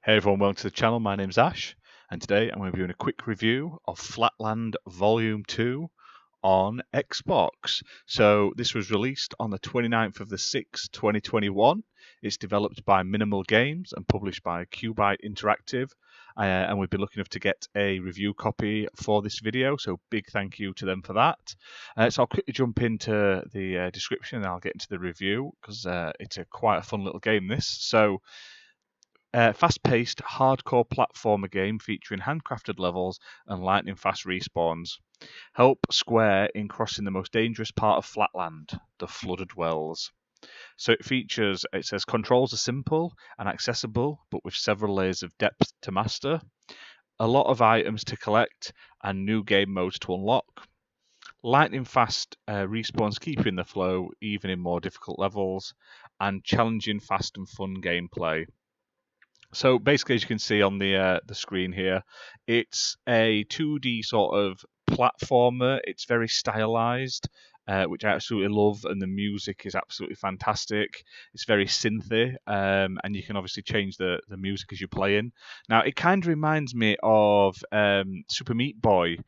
Hey everyone, welcome to the channel. My name's Ash, and today I'm going to be doing a quick review of Flatland Vol.2 on Xbox. So this was released on the 29th of the 6th, 2021. It's developed by Minimal Games and published by Qbyte Interactive. And we've been lucky enough to get a review copy for this video, so big thank you to them for that. So I'll quickly jump into the description and I'll get into the review because it's quite a fun little game this. So fast-paced, hardcore platformer game featuring handcrafted levels and lightning-fast respawns. Help Square in crossing the most dangerous part of Flatland, the Flooded Wells. So it says controls are simple and accessible, but with several layers of depth to master. A lot of items to collect and new game modes to unlock. Lightning-fast respawns keep you in the flow, even in more difficult levels. And challenging, fast and fun gameplay. So basically, as you can see on the screen here, it's a 2D sort of platformer. It's very stylized, which I absolutely love, and the music is absolutely fantastic. It's very synthy, and you can obviously change the music as you're playing. Now, it kind of reminds me of Super Meat Boy,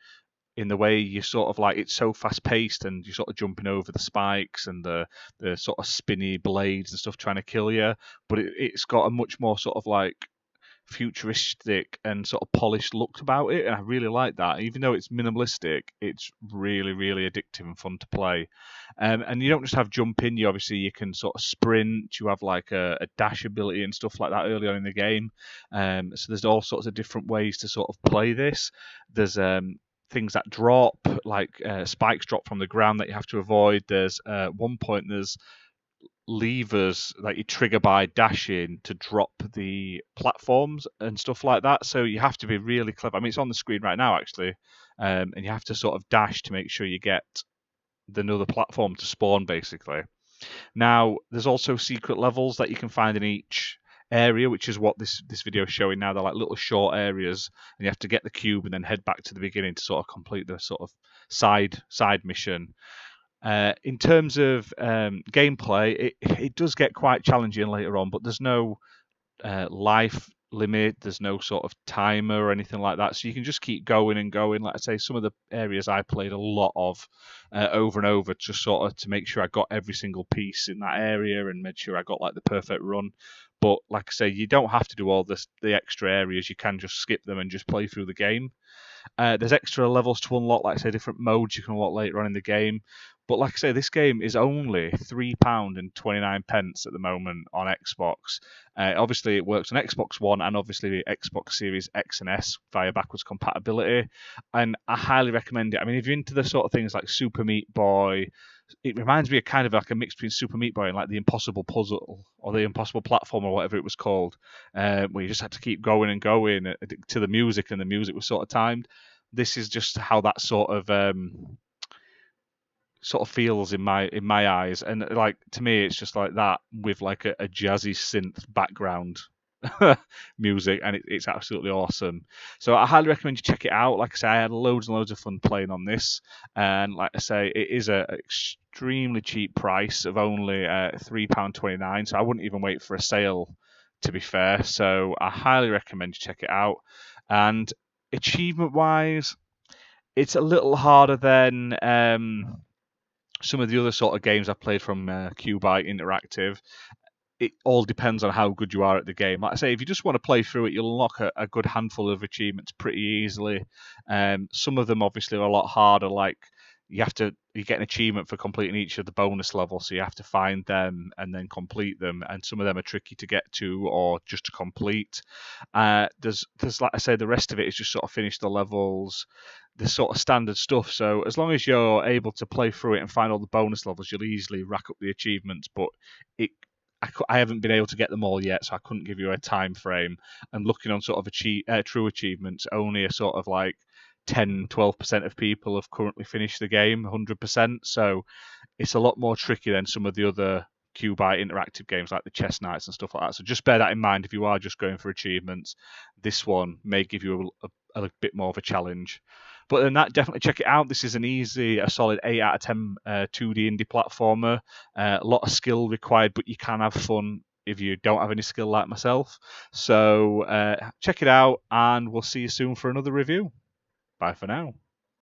in the way you sort of like it's so fast paced and you're sort of jumping over the spikes and the sort of spinny blades and stuff trying to kill you, but it's got a much more sort of like futuristic and sort of polished look about it, and I really like that. Even though it's minimalistic, it's really, really addictive and fun to play. And you don't just have jump in, you can sort of sprint, you have like a dash ability and stuff like that early on in the game. So there's all sorts of different ways to sort of play this. There's things that drop, like spikes drop from the ground that you have to avoid. There's one point there's levers that you trigger by dashing to drop the platforms and stuff like that. So you have to be really clever. I mean, it's on the screen right now actually, and you have to sort of dash to make sure you get another platform to spawn basically. Now, there's also secret levels that you can find in each area, which is what this video is showing now. They're like little short areas, and you have to get the cube and then head back to the beginning to sort of complete the sort of side mission. In terms of gameplay, it does get quite challenging later on, but there's no life limit, there's no sort of timer or anything like that, so you can just keep going and going. Like I say, some of the areas I played a lot of over and over, just sort of to make sure I got every single piece in that area and made sure I got like the perfect run. But like I say, you don't have to do all the extra areas. You can just skip them and just play through the game. There's extra levels to unlock, like I say, different modes you can unlock later on in the game. But like I say, this game is only £3.29 at the moment on Xbox. Obviously, it works on Xbox One and obviously the Xbox Series X and S via backwards compatibility. And I highly recommend it. I mean, if you're into the sort of things like Super Meat Boy, it reminds me of kind of like a mix between Super Meat Boy and like the Impossible Puzzle or the Impossible Platform or whatever it was called, where you just had to keep going and going to the music, and the music was sort of timed. This is just how that sort of feels in my eyes, and like to me, it's just like that with like a jazzy synth background music, and it's absolutely awesome. So I highly recommend you check it out. Like I say, I had loads and loads of fun playing on this, and like I say, it is a extremely cheap price of only £3.29. So I wouldn't even wait for a sale, to be fair. So I highly recommend you check it out. And achievement wise, it's a little harder than some of the other sort of games I've played from Qbyte Interactive. It all depends on how good you are at the game. Like I say, if you just want to play through it, you'll unlock a good handful of achievements pretty easily. Some of them obviously are a lot harder, like you get an achievement for completing each of the bonus levels, so you have to find them and then complete them, and some of them are tricky to get to or just to complete. There's like I say, the rest of it is just sort of finish the levels, the sort of standard stuff. So as long as you're able to play through it and find all the bonus levels, you'll easily rack up the achievements. But I haven't been able to get them all yet, so I couldn't give you a time frame. And looking on sort of true achievements, only a sort of like 10-12% of people have currently finished the game 100%. So it's a lot more tricky than some of the other Qbyte interactive games like the Chess Knights and stuff like that. So just bear that in mind if you are just going for achievements. This one may give you a bit more of a challenge. But then that, definitely check it out. This is a solid 8 out of 10 2D indie platformer. A lot of skill required, but you can have fun if you don't have any skill like myself. So check it out, and we'll see you soon for another review. Bye for now.